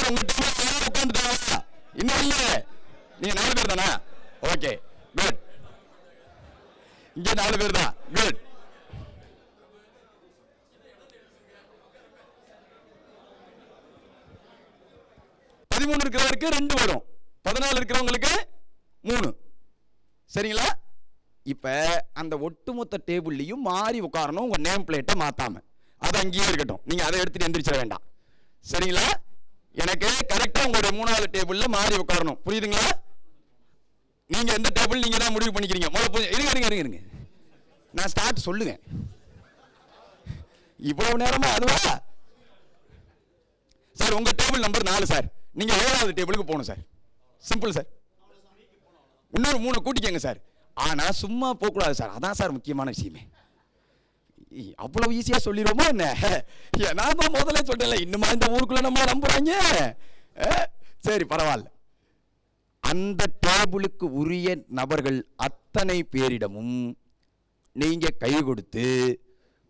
Sir உங்க table உட்காந்துட்டாங்க இன்னும் இல்ல, நீங்க 4 பேர் தானா? Okay good. இங்க 4 பேர் தான், குட். இருக்கிறவருக்கு 2 வரும், 14 இருக்கிறவங்களுக்கு 3. சரிங்களா? இப்ப அந்த ஒட்டுமொத்த டேபிள்லையும் மாறி உட்காரணும், உங்க நேம் பிளேட்டை மாத்தாம. அது அங்கேயே இருக்கட்டும், நீங்க அதை எடுத்துட்டு எந்திரிச்சிட வேண்டாம். சரிங்களா? எனக்கு கரெக்டா உங்களுடைய 3வது டேபிள்ல மாறி உட்காரணும். புரியுதுங்களா? நீங்க எந்த டேபிள் நீங்க தான் முடிவு பண்ணிக்கிறீங்க. இருங்க, நான் ஸ்டார்ட் சொல்லுங்க. இவ்வளவு நேரமா அதுவா சார்? உங்க டேபிள் நம்பர் 4 சார், நீங்க 7வது டேபிளுக்கு போகணும் சார். Simple sir. இன்னொரு 3 கூட்டிக்கங்க சார். ஆனா சும்மா போகக்கூடாது சார், அதான் சார் முக்கியமான விஷயமே. அவ்வளவு ஈஸியா சொல்லிடுவோமா என்ன? நான் தான் முதல்ல சொல்றேன்ல, இன்னுமா இந்த ஊருக்குள்ள நம்ம நம்புறாங்க? சரி பரவாயில்ல. அந்த டேபிளுக்கு உரிய நபர்கள் அத்தனை பேரிடமும் நீங்க கை கொடுத்து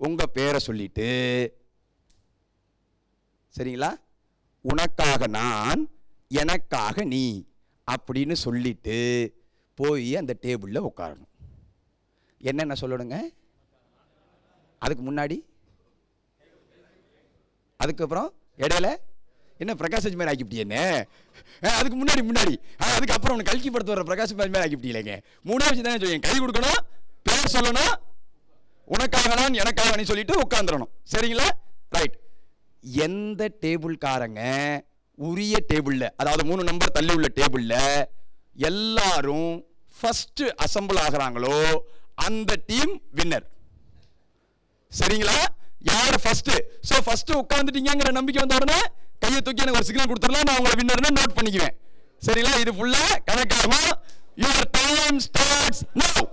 உங்க பேரை சொல்லிட்டு, சரிங்களா, உனக்காக நான் எனக்காக நீ அப்படின்னு சொல்லிட்டு போய் அந்த டேபிளில் உட்காரணும். என்னென்ன சொல்லணுங்க? அதுக்கு முன்னாடி, அதுக்கப்புறம் இடையில என்ன பிரகாஷ் மாதிரி ஆக்கிவிட்டீங்க என்ன? அதுக்கு முன்னாடி அதுக்கப்புறம் உனக்கு கல்கி படத்து வர பிரகாஷ் மாதிரி ஆக்கிவிட்டீங்க. 3வது விஷயம் தானே சொல்லுங்க. கை கொடுக்கணும், பேர் சொல்லணும், உனக்காக நான் எனக்காக நீ சொல்லிட்டு உட்காந்துடணும். சரிங்களா? ரைட். எந்த டேபிள்காரங்க உரிய டேபிள்ல, அதாவது 3 நம்பர் தள்ளி உள்ள டேபிள்ல எல்லாரும் ஃபர்ஸ்ட் அசம்பிள் ஆகிறாங்களோ அந்த டீம் வின்னர். சரிங்களா? யார் ஃபர்ஸ்ட்? சோ ஃபர்ஸ்ட் உட்கார்ந்துட்டீங்கங்கற நம்பிக்கை வந்த உடனே கையை தூக்கி எனக்கு ஒரு சிக்னல் கொடுத்துறலாம், நான் உங்களை வின்னர்னு நோட் பண்ணிக்குவேன். சரிங்களா? இது ஃபுல்லா கணக்காகும். your time starts now.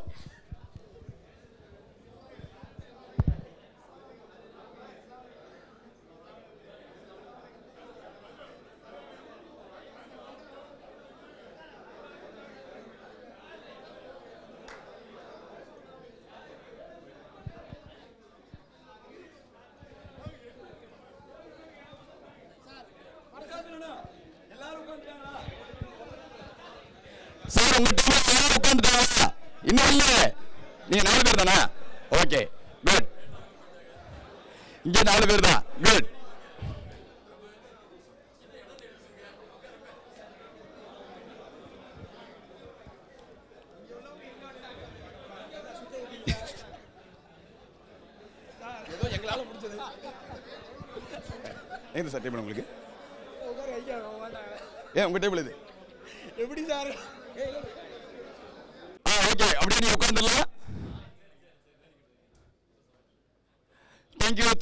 Sir உங்க டேபிள் உட்காந்துட்டாங்க இன்னும் இல்ல, நீங்க 4 பேர் தானா? Okay good. இங்க 4 பேர் தான், குட். ஏதோ எங்களால முடிஞ்சது. எந்த சார் டேபிள் உங்களுக்கு? உங்க டேபிள் இது எப்படி சார்? ஓகே, அப்படியே நீங்க உட்கார்ந்துடலாம்.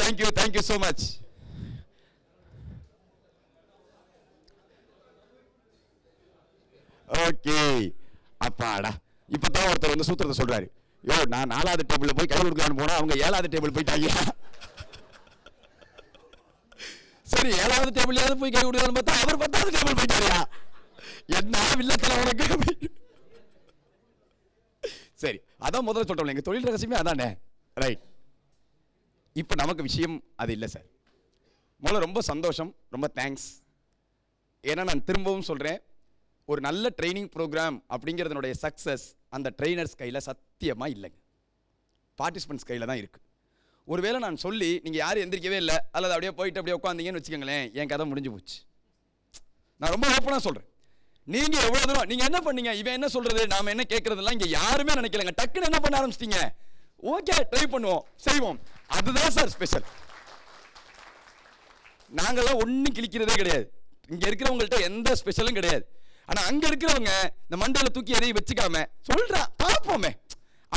Thank you so much. ஓகே, அப்பாடா. இப்பதான் ஒருத்தர் வந்து சூத்திரத்தை சொல்றாரு. நான் 4வது டேபிள்ல போய் கை கொடுக்கலான்னு போனா அவங்க 7வது டேபிள் போயிட்டாங்க. சரி, 7வது டேபிள்லயாவது போய் கை கொடுக்கலான்னு பார்த்தா அவர் 10வது டேபிள் போயிட்டாரியா? என்ன வில்லத்தல உனக்கு? சரி, அதான் முதல்ல சொல்றோம், எங்க தொழில் ரகசியமே அதானே. ரைட். இப்ப நமக்கு விஷயம் அது இல்லை சார். முதல்ல ரொம்ப சந்தோஷம், ரொம்ப தேங்க்ஸ். ஏன்னா நான் திரும்பவும் சொல்றேன், ஒரு நல்ல ட்ரைனிங் ப்ரோக்ராம் அப்படிங்கிறதுனுடைய சக்சஸ் அந்த ட்ரெயினர்ஸ் கையில் சத்தியமா இல்லைங்க, பார்ட்டிசிபென்ட்ஸ் கையில் தான் இருக்கு. ஒருவேளை நான் சொல்லி நீங்க யாரும் எந்திரிக்கவே இல்லை அல்லது அப்படியே போயிட்டு அப்படியே உட்காந்தீங்கன்னு வச்சுக்கோங்களேன், என் கதை முடிஞ்சு போச்சு. நான் ரொம்ப ஓப்பனா சொல்றேன். நீங்க எவ்வளவு தூரம் நீங்க என்ன பண்ணீங்க, இவன் என்ன சொல்றது, நாம என்ன கேட்கறதெல்லாம் இங்க யாருமே நினைக்கலங்க. டக்குன்னு என்ன பண்ண ஆரம்பிச்சிட்டீங்க? ஓகே, ட்ரை பண்ணுவோம், செய்வோம். அதுதான் சார் ஸ்பெஷல். நாங்கெல்லாம் ஒன்னும் கிழிக்கிறதே கிடையாது. இங்க இருக்கிறவங்கள்ட்ட எந்த ஸ்பெஷலும் கிடையாது. ஆனா அங்க இருக்கிறவங்க இந்த மண்டல தூக்கி எதையும் வச்சுக்காம சொல்றா பாப்போமே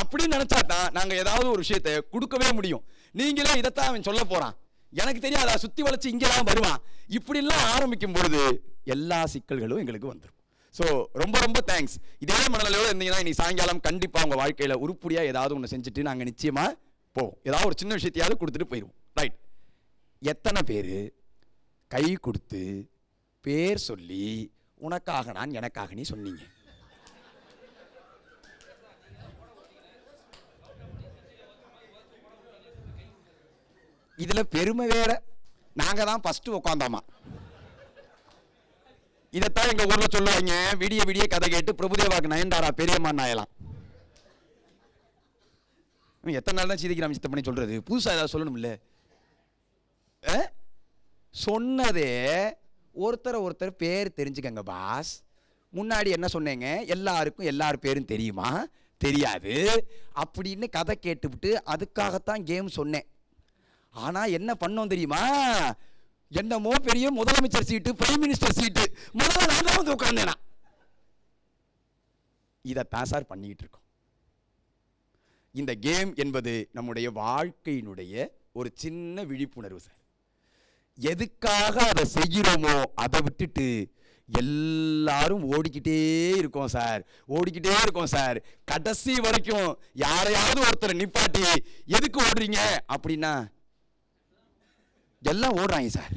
அப்படின்னு நினைச்சா தான் நாங்க ஏதாவது ஒரு விஷயத்தை கொடுக்கவே முடியும். நீங்களே இதைத்தான் அவன் சொல்ல போறான், எனக்கு தெரியாதா, சுத்தி வளைச்சு இங்கெல்லாம் வருவான், இப்படி எல்லாம் ஆரம்பிக்கும் பொழுது எல்லா சிக்கல்களும் எங்களுக்கு வந்துடும். ஸோ ரொம்ப ரொம்ப தேங்க்ஸ். இதே மனநிலையோட இருந்தீங்கன்னா இனி சாயங்காலம் கண்டிப்பா உங்க வாழ்க்கையில உருப்படியா ஏதாவது ஒன்று செஞ்சுட்டு நாங்க நிச்சயமா போவோம். ஏதாவது ஒரு சின்ன விஷயத்தையாவது கொடுத்துட்டு போயிடுவோம். ரைட். எத்தனை பேர் கை கொடுத்து பேர் சொல்லி உனக்காக நான் எனக்காக நீ சொன்னீங்க? இதுல பெருமை வேற, நாங்க தான் ஃபர்ஸ்ட் உட்காந்தாமா. இதைத்தான் எங்க ஊர்ல சொல்லுவாங்க, விடிய விடிய கதை கேட்டு பிரபுதேவாக்கு நயன்தாரா பெரியம்மா நாயலாம். எத்தனை நாள் தான் சீதைக்கு ராம பண்ணி சொல்றது? புதுசா ஏதாவது சொல்லணும் இல்ல? சொன்னதே ஒருத்தர் பேர் தெரிஞ்சுக்கங்க பாஸ். முன்னாடி என்ன சொன்னேங்க, எல்லாருக்கும் எல்லார் பேரும் தெரியுமா? தெரியாது அப்படின்னு கதை கேட்டுவிட்டு அதுக்காகத்தான் கேம் சொன்னேன். ஆனா என்ன பண்ணோம் தெரியுமா? என்னமோ பெரிய முதலமைச்சர் சீட்டு, பிரைம் மினிஸ்டர் சீட்டு, முதல்ல நான் தான் வந்து உட்கார்ந்தேனா. இதைத்தான் சார் பண்ணிக்கிட்டு இருக்கோம். இந்த கேம் என்பது நம்முடைய வாழ்க்கையினுடைய ஒரு சின்ன விழிப்புணர்வு சார். எதுக்காக அதை செய்கிறோமோ அதை விட்டுட்டு எல்லாரும் ஓடிக்கிட்டே இருக்கோம் சார். கடைசி வரைக்கும் யாரையாவது ஒருத்தரை நிப்பாட்டி எதுக்கு ஓடுறீங்க அப்படின்னா எல்லாம் ஓடுறாங்க சார்.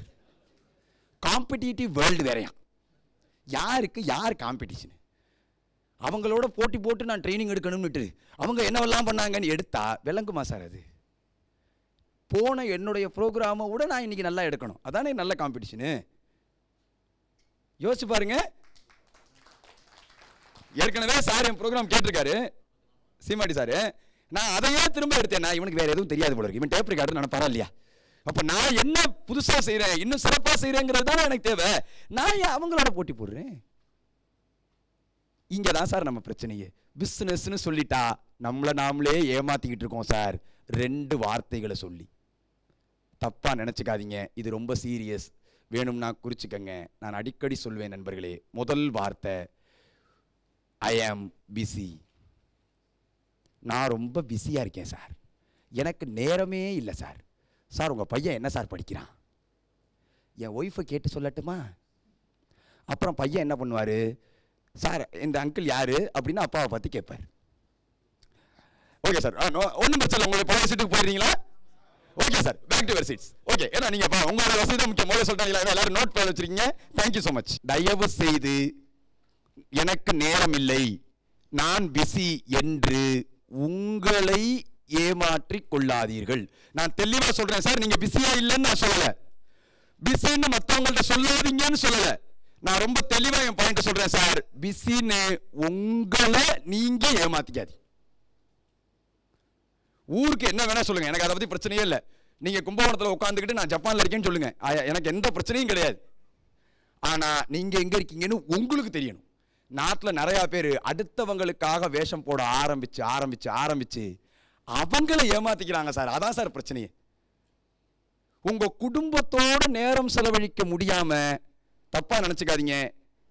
காம்படிட்டிவ் வேர்ல்டு வேறையா. யாருக்கு யார் காம்படிஷன்? அவங்களோட போட்டி போட்டு நான் ட்ரைனிங் எடுக்கணும்னுட்டு அவங்க என்னவெல்லாம் பண்ணாங்கன்னு எடுத்தா விளங்குமா சார்? அது போன என்னுடைய ப்ரோக்ராமை விட நான் இன்னைக்கு நல்லா எடுக்கணும். அதானே நல்ல காம்படிஷனு. யோசிச்சு பாருங்க. ஏற்கனவே சார் என் ப்ரோக்ராம் கேட்டிருக்காரு, சீமாடி சார். நான் அதையே திரும்ப எடுத்தேன். நான் இவனுக்கு வேற எதுவும் தெரியாது போல இருக்கு, இவன் டேப் ரெக்கார்டர் நினைப்பாரா இல்லையா? அப்ப நான் என்ன புதுசா செய்யறேன், இன்னும் சிறப்பா செய்யறேங்கிறது தான் எனக்கு தேவை. நான் அவங்களோட போட்டி போடுறேன். இங்கதான் சார் நம்ம பிரச்சனையே. பிசினஸ்னு சொல்லிட்டா நம்மளை நாமளே ஏமாத்திக்கிட்டு இருக்கோம் சார். 2 வார்த்தைகளை சொல்லி. தப்பா நினைச்சுக்காதீங்க, இது ரொம்ப சீரியஸ். வேணும்னா குறிச்சுக்கங்க. நான் அடிக்கடி சொல்வேன் நண்பர்களே, முதல் வார்த்தை ஐ ஆம் பிஸி. நான் ரொம்ப பிஸியா இருக்கேன் சார், எனக்கு நேரமே இல்லை சார். சார் உங்க பையன் என்ன சார் படிக்கிறான்? என் ஒய்ஃபை கேட்டு சொல்லட்டுமா? அப்புறம் பையன் என்ன பண்ணுவாரு? சார் இந்த அங்கிள் யாரு அப்படின்னு அப்பாவை பத்தி கேட்பார். ஓகே சார், ஒன்றும் பிரச்சனை. உங்களுடைய பழைய சீட்டுக்கு போயிடுறீங்களா? Okay sir, back to your seats. Okay, ஏன்னா நீங்க உங்களோட வசதி முக்கியம். முதல்ல சொல்லிட்டாங்களா? எல்லாரும் நோட் பண்ணி வச்சிருக்கீங்க. Thank you so much. தயவு செய்து எனக்கு நேரம் இல்லை, நான் பிஸி என்று உங்களை ஏமாற்றிக் கொள்ளாதீர்கள். நான் தெளிவா சொல்றேன் சார். நீங்க பிஸியா இல்லைன்னு நான் சொல்லல, பிஸின்னு மற்றவங்கள்ட்ட சொல்லாதீங்கன்னு சொல்லல. நான் ரொம்ப தெளிவா என் பாயிண்ட் சொல்றேன் சார். பிஸின்னு உங்களை நீங்க ஏமாத்திக்காதீங்க. ஊருக்கு என்ன வேணா சொல்லுங்க, எனக்கு அதை பத்தி பிரச்சனையே இல்லை. நீங்க கும்பகோணத்தில் உட்காந்துக்கிட்டு நான் ஜப்பான்ல இருக்கேன்னு சொல்லுங்க, எனக்கு எந்த பிரச்சனையும் கிடையாது. ஆனா நீங்க எங்க இருக்கீங்கன்னு உங்களுக்கு தெரியணும். நாட்டில் நிறைய பேர் அடுத்தவங்களுக்காக வேஷம் போட ஆரம்பிச்சு அவங்களை ஏமாத்திக்கிறாங்க சார். அதான் சார் பிரச்சனையே. உங்க குடும்பத்தோட நேரம் செலவழிக்க முடியாம, தப்பா நினைச்சுக்காதீங்க,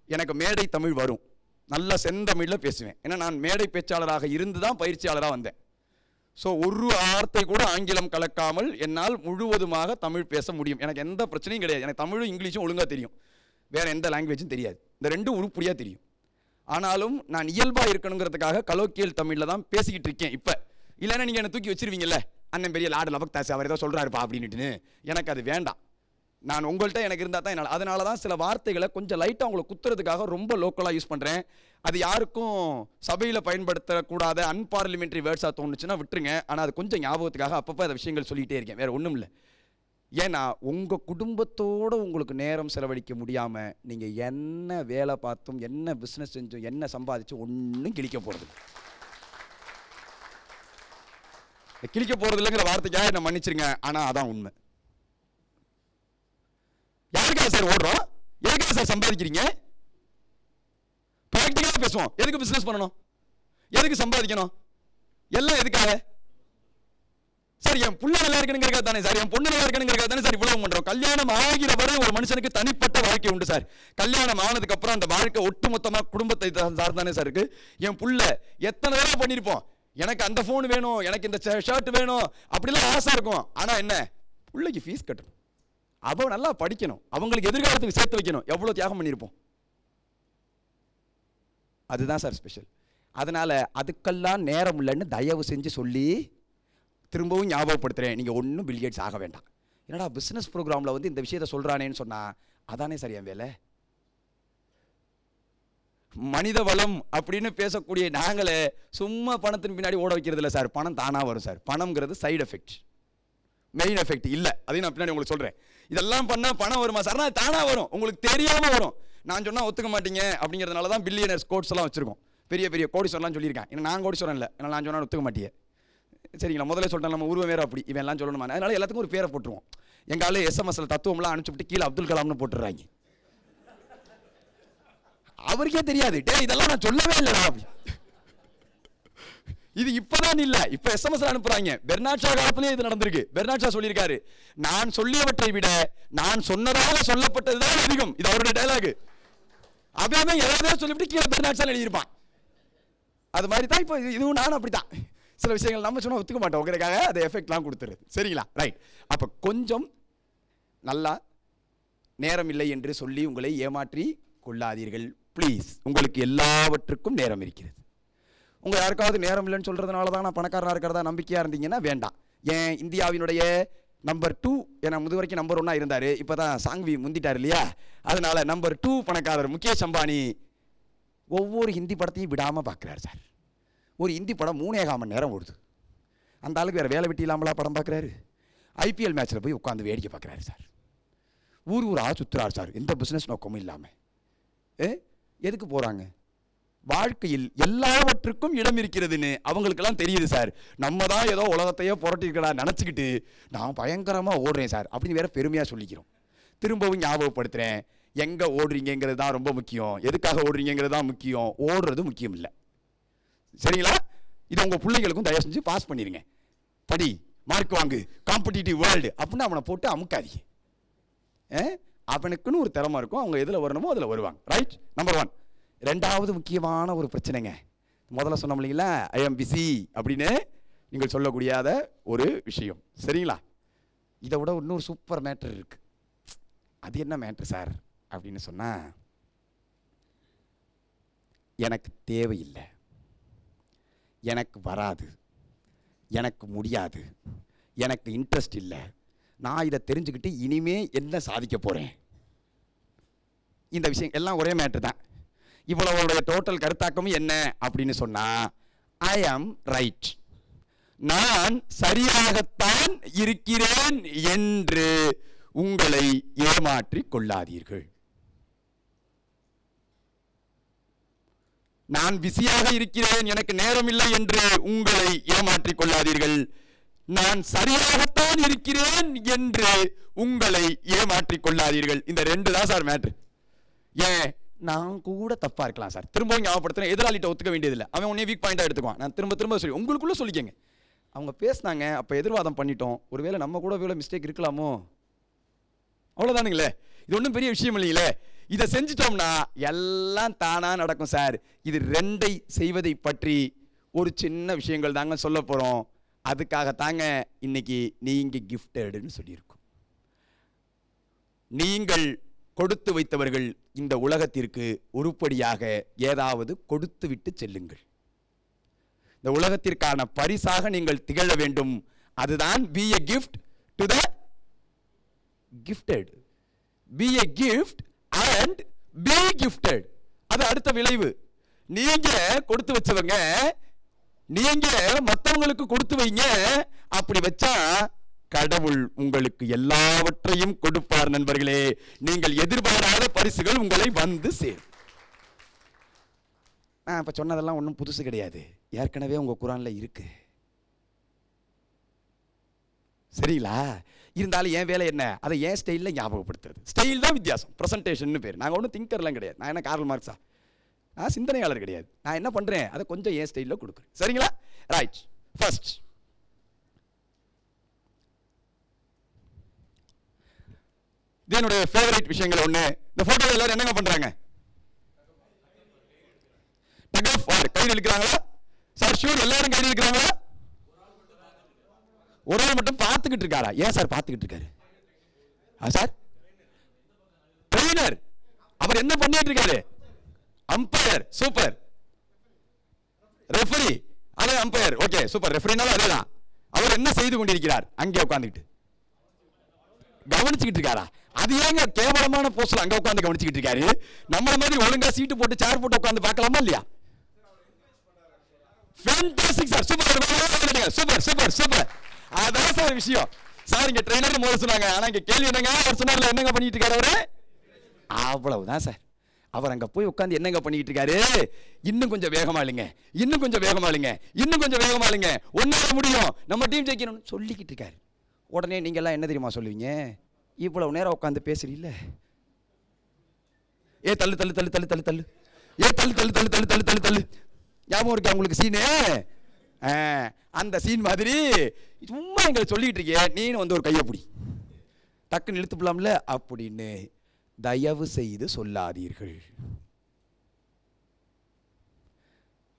எனக்கு மேடை தமிழ் வரும், நல்ல செந்தமிழ்ல பேசுவேன். ஏன்னா நான் மேடை பேச்சாளராக இருந்துதான் பயிற்சியாளராக வந்தேன். ஸோ ஒரு வார்த்தை கூட ஆங்கிலம் கலக்காமல் என்னால் முழுவதுமாக தமிழ் பேச முடியும். எனக்கு எந்த பிரச்சனையும் கிடையாது. எனக்கு தமிழும் இங்கிலீஷும் ஒழுங்காக தெரியும், வேற எந்த லாங்குவேஜும் தெரியாது. இந்த 2 உருப்படியாக தெரியும். ஆனாலும் நான் இயல்பாக இருக்கணுங்கிறதுக்காக கலோக்கியல் தமிழில் தான் பேசிக்கிட்டு இருக்கேன் இப்போ. இல்லைன்னா நீங்கள் என்னை தூக்கி வச்சிருவீங்கல்ல, அண்ணன் பெரிய லாடு லபக்தாஸ் அவர் ஏதோ சொல்கிறாருப்பா அப்படின்னுட்டுன்னு. எனக்கு அது வேண்டாம். நான் உங்கள்கிட்ட எனக்கு இருந்தால் தான் என்னால். அதனால தான் சில வார்த்தைகளை கொஞ்சம் லைட்டாக உங்களை குத்துறதுக்காக ரொம்ப லோக்கலாக யூஸ் பண்ணுறேன். அது யாருக்கும் சபையில் பயன்படுத்தக்கூடாத அன்பார்லிமெண்ட்ரி வேர்ட்ஸாக தோணுச்சுன்னா விட்டுருங்க. ஆனால் அது கொஞ்சம் ஞாபகத்துக்காக அப்பப்போ அந்த விஷயங்கள் சொல்லிகிட்டே இருக்கேன், வேறு ஒன்றும் இல்லை. ஏன்னா உங்கள் குடும்பத்தோடு உங்களுக்கு நேரம் செலவழிக்க முடியாமல் நீங்கள் என்ன வேலை பார்த்தும், என்ன பிஸ்னஸ் செஞ்சும், என்ன சம்பாதிச்சும் ஒன்றும் கிழிக்க போகிறது. கிழிக்க போகிறது இல்லைங்கிற வார்த்தைக்காக என்ன மன்னிச்சிருங்க, ஆனால் அதான் உண்மை. யாருக்காக சார் ஓடுறோம்? எதுக்காக சார் சம்பாதிக்கிறீங்க? பிராக்டிகலா பேசுவோம். எதுக்கு பிசினஸ் பண்ணணும்? எதுக்கு சம்பாதிக்கணும்? எல்லாம் எதுக்காக சார்? என் புள்ள நல்லா இருக்கணுங்கிறதுக்காக தானே சார், என் பொண்ணு நல்லா இருக்கணுங்கிறதுக்காக தானே சார் இவ்வளவு பண்றோம். கல்யாணம் ஆகிற வரை ஒரு மனுஷனுக்கு தனிப்பட்ட வாழ்க்கை உண்டு சார். கல்யாணம் ஆனதுக்கு அப்புறம் அந்த வாழ்க்கை ஒட்டுமொத்தமா குடும்பத்தை சார்ந்தானே சார் இருக்கு. என் புள்ள எத்தனை தடவை பண்ணிருப்போம், எனக்கு அந்த போன் வேணும், எனக்கு இந்த ஷர்ட் வேணும், அப்படிலாம் ஆசை இருக்கும். ஆனா என்ன, பிள்ளைக்கு ஃபீஸ் கட்டணும், அவ நல்லா படிக்கணும், அவங்களுக்கு எதிர்காலத்துக்கு சேர்த்து வைக்கணும். எவ்வளவு தியாகம் பண்ணியிருப்போம். அதுதான் சார் ஸ்பெஷல். அதனால அதுக்கெல்லாம் நேரம் இல்லைன்னு தயவு செஞ்சு சொல்லி திரும்பவும் ஞாபகப்படுத்துறேன். நீங்க ஒன்றும் பில்கேட்ஸ் ஆக வேண்டாம். என்னடா பிசினஸ் ப்ரோக்ராம்ல இந்த விஷயத்தை சொல்றானேன்னு சொன்னா அதானே சார் என் வேலை. மனித வளம் அப்படின்னு பேசக்கூடிய நாங்களே சும்மா பணத்தின் பின்னாடி ஓட வைக்கிறது இல்லை சார். பணம் தானா வரும் சார். பணம்ங்கிறது சைடு எஃபெக்ட், மெயின் எஃபெக்ட் இல்லை. அதையும் நான் பின்னாடி உங்களுக்கு சொல்றேன். இதெல்லாம் பண்ணா பணம் வருமா சார்? தானா வரும், உங்களுக்கு தெரியாம வரும். நான் சொன்னால் ஒத்துக்க மாட்டீங்க அப்படிங்கிறதுனால தான் பில்லியனர்ஸ் கோட்ஸ் எல்லாம் வச்சிருக்கோம். பெரிய பெரிய கோடீஸ்வரர்லாம் சொல்லியிருக்கேன். ஏன்னா நான் கோடீஸ்வரன் இல்லை, ஏன்னா நான் சொன்னால் ஒத்துக்க மாட்டேன். சரிங்களா? முதல்ல சொல்லிட்டேன், நம்ம உருவம் வேறு அப்படி, இவன் எல்லாம் சொல்லணுமா, அதனால எல்லாத்துக்கும் ஒரு பேரை போட்டுருவோம். எங்கள் ஆளு எஸ்எம்எஸ்ல தத்துவம்லாம் அனுப்பிச்சுட்டு கீழே அப்துல் கலாம்னு போட்டுடுறாங்க. அவருக்கே தெரியாது, டே இதெல்லாம் நான் சொல்லவே இல்லைடா அப்படி. இது இப்பதான் இல்ல, இப்ப எஸ்எம்எஸ் அனுப்புறாங்க. பெர்னாட் ஷா காலத்திலேயே இது நடந்திருக்கு. பெர்னாட் ஷா சொல்லியிருக்காரு, நான் சொல்லியவற்றை விட நான் சொன்னதாக சொல்லப்பட்டதுதான் அதிகம். இது அவருடைய டயலாக். அவன் எதாவது சொல்லிவிட்டு கீழே பெர்னாட் ஷா எழுதியிருப்பான். அது மாதிரி தான் இப்போ இதுவும் நானும் அப்படித்தான். சில விஷயங்கள் நம்ம சொன்னா ஒத்துக்க மாட்டோம், உங்களுக்காக அது எஃபெக்ட்லாம் கொடுத்துருது. சரிங்களா? ரைட். அப்ப கொஞ்சம் நல்லா நேரம் இல்லை என்று சொல்லி உங்களை ஏமாற்றி கொள்ளாதீர்கள் ப்ளீஸ். உங்களுக்கு எல்லாவற்றுக்கும் நேரம் இருக்கிறது. உங்கள் யாருக்காவது நேரம் இல்லைன்னு சொல்கிறதுனால தான் நான் பணக்காரனாக இருக்கிறதா நம்பிக்கையாக இருந்தீங்கன்னா வேண்டாம். ஏன் இந்தியாவினுடைய நம்பர் 2, ஏன்னா முது வரைக்கும் நம்பர் 1 இருந்தார், இப்போ தான் சாங்வி முந்திட்டார் இல்லையா? அதனால் நம்பர் 2 பணக்காரர் முகேஷ் அம்பானி ஒவ்வொரு ஹிந்தி படத்தையும் விடாமல் பார்க்குறாரு சார். ஒரு ஹிந்தி படம் 3.25 மணி நேரம் ஓடுது. அந்த ஆளுக்கு வேறு வேலை வெட்டி இல்லாமலா படம் பார்க்குறாரு? ஐபிஎல் மேட்ச்சில் போய் உட்காந்து வேடிக்கை பார்க்குறாரு சார். ஊராக சுற்றுறாரு சார், எந்த பிஸ்னஸ் நோக்கமும் இல்லாமல். எதுக்கு போகிறாங்க? வாழ்க்கையில் எல்லாவற்றுக்கும் இடம் இருக்கிறதுன்னு அவங்களுக்கெல்லாம் தெரியுது சார். நம்ம தான் ஏதோ உலகத்தையோ புரட்டிருக்கடா நினச்சிக்கிட்டு நான் பயங்கரமாக ஓடுறேன் சார் அப்படின்னு வேற பெருமையாக சொல்லிக்கிறோம். திரும்பவும் ஞாபகப்படுத்துகிறேன், எங்கே ஓடுறீங்கிறது தான் ரொம்ப முக்கியம், எதுக்காக ஓடுறீங்கிறது தான் முக்கியம், ஓடுறது முக்கியம் இல்லை. சரிங்களா? இது உங்கள் பிள்ளைகளுக்கும் தயவு செஞ்சு பாஸ் பண்ணிடுங்க. படி, மார்க் வாங்கு, காம்படிட்டிவ் வேர்ல்டு அப்படின்னு அவனை போட்டு அமுக்காதீங்க. அவனுக்குன்னு ஒரு திறமை இருக்கும், அவங்க எதில் வரணுமோ அதில் வருவாங்க. ரைட்? நம்பர் 1. ரெண்டாவது முக்கியமான ஒரு பிரச்சனைங்க, முதல்ல சொன்னோம் இல்லைங்களா, ஐ எம் பிஸி அப்படின்னு நீங்கள் சொல்லக்கூடியாத ஒரு விஷயம். சரிங்களா? இதை விட இன்னொரு சூப்பர் மேட்டர் இருக்கு. அது என்ன மேட்டர் சார் அப்படின்னு சொன்னால், எனக்கு தேவையில்லை, எனக்கு வராது, எனக்கு முடியாது, எனக்கு இன்ட்ரெஸ்ட் இல்லை, நான் இதை தெரிஞ்சுக்கிட்டு இனிமே என்ன சாதிக்க போகிறேன். இந்த விஷயம் எல்லாம் ஒரே மேட்டர் தான். இவ்வளவுடைய டோட்டல் கருத்தாக்கமும் என்ன அப்படின்னு சொன்னா, ஐ ஆம் ரைட், நான் சரியாகத்தான் இருக்கிறேன் என்று உங்களை ஏமாற்றிக் கொள்ளாதீர்கள். நான் பிஸியாக இருக்கிறேன், எனக்கு நேரம் இல்லை என்று உங்களை ஏமாற்றிக் கொள்ளாதீர்கள். நான் சரியாகத்தான் இருக்கிறேன் என்று உங்களை ஏமாற்றிக் கொள்ளாதீர்கள். இந்த 2 தான் சார் மேட்ரு. ஏன்? நான் கூட தப்பா இருக்கலாம் சார். திரும்பவும் ஞாபகப்படுத்துறேன், எதிராளிட்ட ஒத்துக்க வேண்டியதில்லை. அவன் உடனே வீக் பாயிண்டா எடுத்துக்குவான். நான் திரும்ப திரும்ப சொல்லி உங்களுக்குள்ள சொல்லிக்கங்க, அவங்க பேசினாங்க, அப்போ எதிர்வாதம் பண்ணிட்டோம், ஒருவேளை நம்ம கூட இவ்வளோ மிஸ்டேக் இருக்கலாமோ, அவ்வளோதானுங்களே. இது ஒன்றும் பெரிய விஷயம் இல்லைங்களே. இதை செஞ்சிட்டோம்னா எல்லாம் தானா நடக்கும் சார். இது 2ஐ செய்வதை பற்றி ஒரு சின்ன விஷயங்கள் தாங்க சொல்ல போகிறோம். அதுக்காகத்தாங்க இன்னைக்கு நீங்க கிஃப்டட்னு சொல்லியிருக்கோம். நீங்கள் கொடுத்து வைத்தவர்கள் இந்த உலகத்திற்கு உருப்படியாக ஏதாவது கொடுத்து விட்டு செல்லுங்கள். இந்த உலகத்திற்கான பரிசாக நீங்கள் திகழ வேண்டும். அதுதான் be a gift to the gifted. Be a gift and be gifted. அது அடுத்த விளைவு. நீங்க கொடுத்து வச்சவங்க, நீங்க மற்றவங்களுக்கு கொடுத்து வைங்க. அப்படி வச்சா கடவுள் உங்களுக்கு எல்லாவற்றையும் கொடுப்பார் நண்பர்களே. நீங்கள் எதிர்பாராத பரிசுகள் உங்களை வந்து சேரும். நான் இப்ப சொன்னதெல்லாம் ஒன்றும் புதுசு கிடையாது, ஏற்கனவே உங்க குர்ஆன்ல இருக்கு. சரிங்களா? இருந்தாலும் என் வேலை என்ன? அதை என் ஸ்டைலில் ஞாபகப்படுத்துறது. ஸ்டைல் தான் வித்தியாசம், ப்ரெசன்டேஷன் பேர். நாங்கள் ஒன்றும் திங்கர்லாம் கிடையாது. நான் என்ன கார்ல் மார்க்ஸா? நான் சிந்தனையாளர் கிடையாது. நான் என்ன பண்ணுறேன், அதை கொஞ்சம் என் ஸ்டைலில் கொடுக்குறேன். சரிங்களா? ரைட். ஃபர்ஸ்ட், இது என்னுடைய ஃபேவரட் விஷயங்கள் ஒன்று. இந்த ஃபோட்டோ எல்லாரும் என்னங்க பண்ணுறாங்க? கையில் இழுக்கிறாங்களா சார்? ஷூர், எல்லாரும் கையில் இழுக்கிறாங்களா? ஒரு ஆள் மட்டும் பார்த்துக்கிட்டு இருக்காரா? ஏன் சார் பார்த்துக்கிட்டு இருக்காரு? சார் ட்ரெயினர், அவர் என்ன பண்ணிட்டு இருக்காரு? அம்பையர். சூப்பர். ரெஃபரி, அதே அம்பையர். Okay, super. ரெஃபரினாலும் அதேதான். அவர் என்ன செய்து கொண்டிருக்கிறார்? அங்கே உட்கார்ந்துக்கிட்டு கவனிச்சுக்கிட்டு இருக்காரா? அது ஏங்க கேவலமான போஸ்ட்ல அங்க உட்கார்ந்து கவனிச்சுக்கிட்டு இருக்காரு? நம்மள மாதிரி ஒழுங்கா சீட்டு போட்டு சேர் போட்டு உட்கார்ந்து பார்க்கலாமா இல்லையா? Fantastic sir. Super super super super. அதான் சார் விஷயம். சார் இங்க ட்ரெயினர் முதல்ல சொன்னாங்க, ஆனா இங்க கேள்வி என்னங்க? அவர் சொன்னார்ல, என்னங்க பண்ணிட்டு இருக்காரு அவரு? அவ்வளவுதான் சார். அவர் அங்கே போய் உட்காந்து என்னங்க பண்ணிக்கிட்டு இருக்காரு? இன்னும் கொஞ்சம் வேகமா இல்லைங்க, இன்னும் கொஞ்சம் வேகமா இல்லைங்க, இன்னும் கொஞ்சம் வேகமா இல்லைங்க, ஒன்னால முடியும், நம்ம டீம் ஜெயிக்கணும்னு சொல்லிக்கிட்டு இருக்காரு. உடனே நீங்கள்லாம் என்ன தெரியுமா சொல்லுவீங்க? இவ்வளவு நேரம் உட்காந்து பேசுறீல்ல, ஏ தள்ளு தள்ளு தள்ளு தள்ளு தள்ளு தள்ளு, ஏ தள்ளு தள்ளு தள்ளு தள்ளு தள்ளு தள்ளு தள்ளு. ஞாபகம் இருக்கா உங்களுக்கு சீனு? அந்த சீன் மாதிரி சும்மா எங்களை சொல்லிட்டு இருக்கே, நீனு வந்து ஒரு கையை பிடி, டக்குன்னு இழுத்து போலாம்ல அப்படின்னு தயவு செய்து சொல்லாதீர்கள்.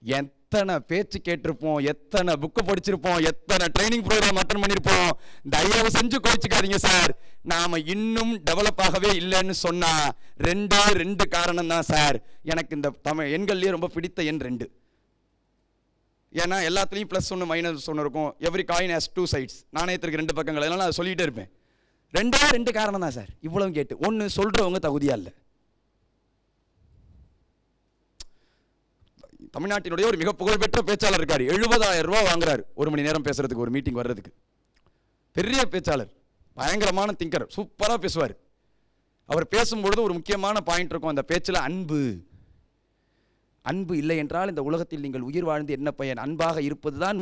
எத்தனை பேச்சு கேட்டிருப்போம், எத்தனை புக்கு படிச்சிருப்போம், எத்தனை ட்ரைனிங் ப்ரோக்ராம் அட்டெண்ட் பண்ணிருப்போம். தயவு செஞ்சு கோச்சிக்காதீங்க சார். நாம இன்னும் டெவலப் ஆகவே இல்லைன்னு சொன்னா ரெண்டு காரணம் தான் சார். எனக்கு இந்த தமிழ் எண்கள்லயே ரொம்ப பிடித்த எண் 2. ஏன்னா எல்லாத்துலேயும் +1 -1 இருக்கும். Every coin has 2 sides. நாணயத்திற்கு 2 பக்கங்கள். அதனால அதை சொல்லிகிட்டே இருப்பேன். 2 காரணம் தான் சார். இவ்வளவு கேட்டு 1 சொல்றவங்க தகுதியா இல்லை. தமிழ்நாட்டினுடைய ஒரு மிக புகழ்பெற்ற பேச்சாளர் இருக்காரு. 70,000 ரூபாய் வாங்குறாரு ஒரு மணி நேரம் பேசுறதுக்கு, ஒரு மீட்டிங் வர்றதுக்கு. பெரிய பேச்சாளர், பயங்கரமான திங்கர், சூப்பரா பேசுவார். அவர் பேசும்பொழுது ஒரு முக்கியமான பாயிண்ட் இருக்கும் அந்த பேச்சுல, அன்பு. அன்பு இல்லை என்றால் இந்த உலகத்தில் நீங்கள் உயிர் வாழ்ந்து என்ன பயன்? அன்பாக இருப்பதுதான்